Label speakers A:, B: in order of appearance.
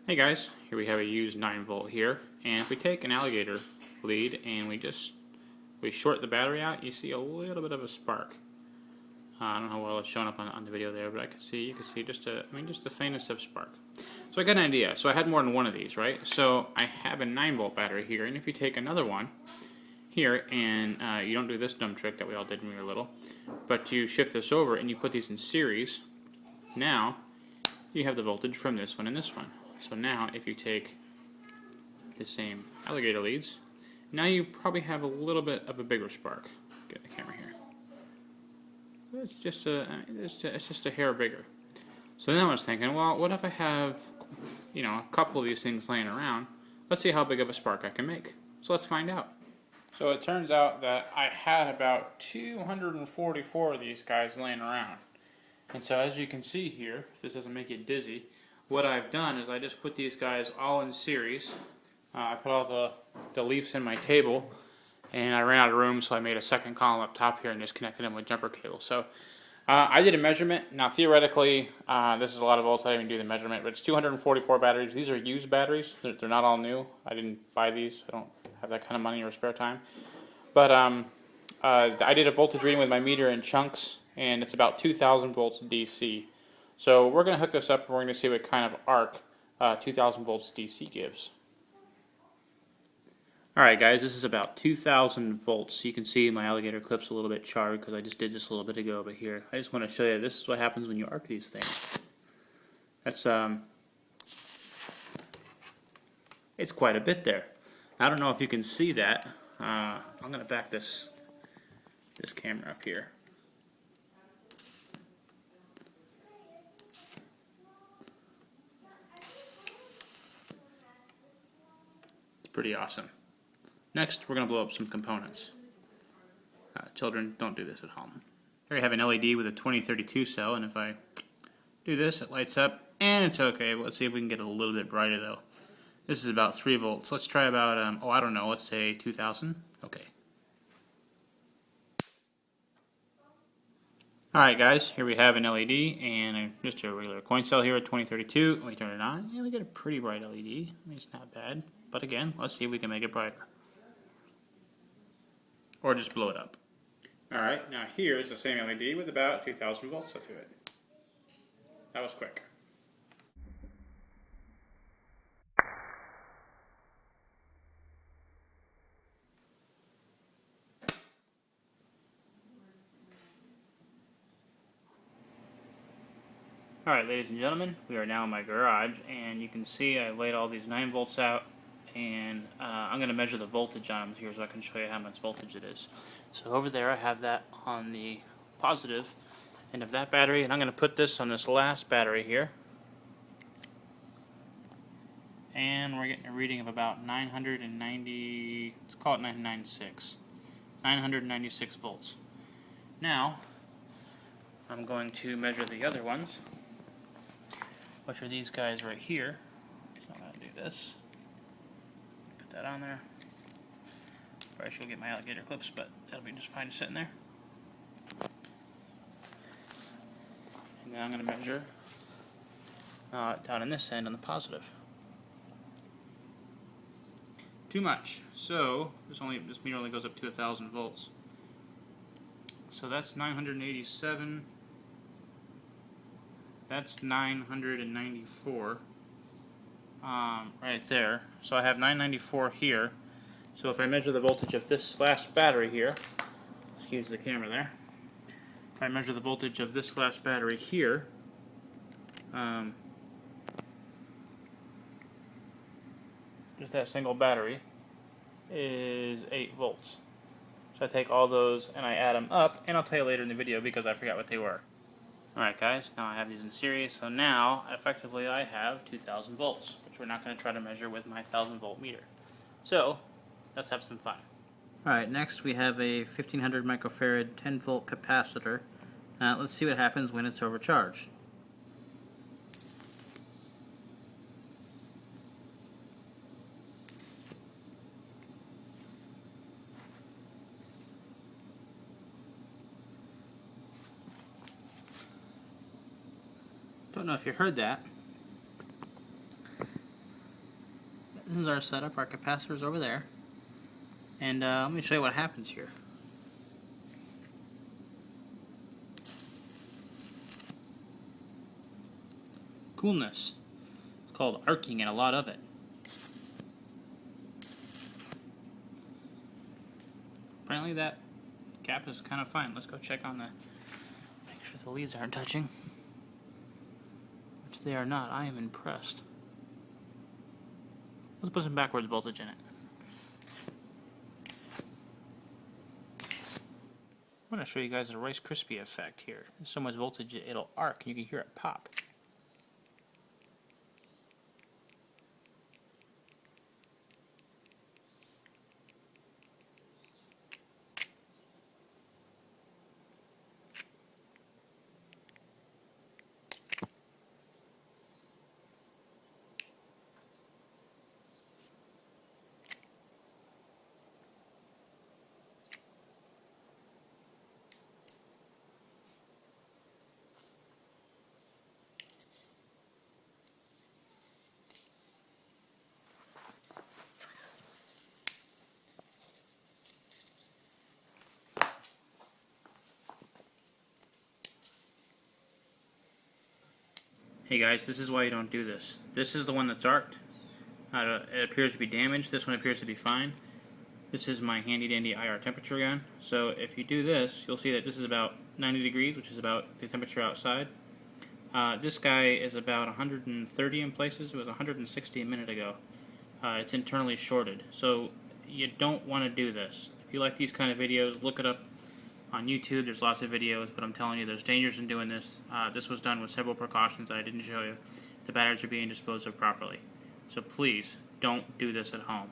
A: Hey guys, here we have a used 9-volt here, and if we take an alligator lead and we short the battery out, you see a little bit of a spark. I don't know how well it's showing up on the video there, but you can see just the faintest of spark. So I got an idea. So I had more than one of these, right? So I have a 9-volt battery here, and if you take another one here and you don't do this dumb trick that we all did when we were little, but you shift this over and you put these in series, now you have the voltage from this one and this one. So now if you take the same alligator leads, now you probably have a little bit of a bigger spark. Get the camera here. It's just a hair bigger. So then I was thinking, well, what if I have, a couple of these things laying around? Let's see how big of a spark I can make. So let's find out. So it turns out that I had about 244 of these guys laying around. And so as you can see here, if this doesn't make you dizzy, what I've done is I just put these guys all in series. I put all the leaves in my table, and I ran out of room, so I made a second column up top here and just connected them with jumper cable. So I did a measurement. Now theoretically, this is a lot of volts. I didn't even do the measurement, but it's 244 batteries. These are used batteries. They're not all new. I didn't buy these. I don't have that kind of money or spare time. But I did a voltage reading with my meter in chunks, and it's about 2,000 volts DC. So we're going to hook this up and we're going to see what kind of arc 2,000 volts DC gives. Alright guys, this is about 2,000 volts. You can see my alligator clip's a little bit charred because I just did this a little bit ago, but here, I just want to show you this is what happens when you arc these things. That's, it's quite a bit there. I don't know if you can see that. I'm going to back this camera up here. Pretty awesome. Next, we're going to blow up some components. Children, don't do this at home. Here I have an LED with a 2032 cell, and if I do this, it lights up, and it's okay. Let's see if we can get it a little bit brighter, though. This is about 3 volts. Let's try about, I don't know, let's say 2,000. Okay. Alright guys, here we have an LED, and just a regular coin cell here at 2032. When we turn it on, and we get a pretty bright LED. It's not bad. But again, let's see if we can make it brighter. Or just blow it up. Alright, now here's the same LED with about 2,000 volts up to it. That was quick. Alright, ladies and gentlemen, we are now in my garage, and you can see I laid all these 9 volts out, and I'm going to measure the voltage on them here so I can show you how much voltage it is. So over there I have that on the positive end of that battery, and I'm going to put this on this last battery here. And we're getting a reading of about 990, let's call it 996 volts. Now, I'm going to measure the other ones, which are these guys right here. So I'm going to do this. Put that on there. Probably should get my alligator clips, but that'll be just fine sitting there. And then I'm going to measure down in this end on the positive. Too much. So this meter only goes up to 1,000 volts. So that's 987. That's 994. Right there. So I have 994 here. So if I measure the voltage of this last battery here, excuse the camera there. If I measure the voltage of this last battery here, just that single battery is 8 volts. So I take all those and I add them up, and I'll tell you later in the video because I forgot what they were. Alright guys, now I have these in series, so now effectively I have 2,000 volts, which we're not going to try to measure with my 1,000 volt meter. So, let's have some fun. Alright, next we have a 1500 microfarad 10 volt capacitor. Let's see what happens when it's overcharged. Don't know if you heard that. is our setup. Our capacitor is over there. And let me show you what happens here. Coolness. It's called arcing and a lot of it. Apparently that cap is kind of fine. Let's go check on the, make sure the leads aren't touching. Which they are not. I am impressed. Let's put some backwards voltage in it. I'm going to show you guys the Rice Krispie effect here. There's so much voltage it'll arc and you can hear it pop. Hey guys, this is why you don't do this. This is the one that's arced. It appears to be damaged. This one appears to be fine. This is my handy dandy IR temperature gun. So if you do this, you'll see that this is about 90 degrees, which is about the temperature outside. This guy is about 130 in places. It was 160 a minute ago. It's internally shorted. So you don't want to do this. If you like these kind of videos, look it up on YouTube. There's lots of videos, but I'm telling you there's dangers in doing this. This was done with several precautions that I didn't show you. The batteries are being disposed of properly. So please, don't do this at home.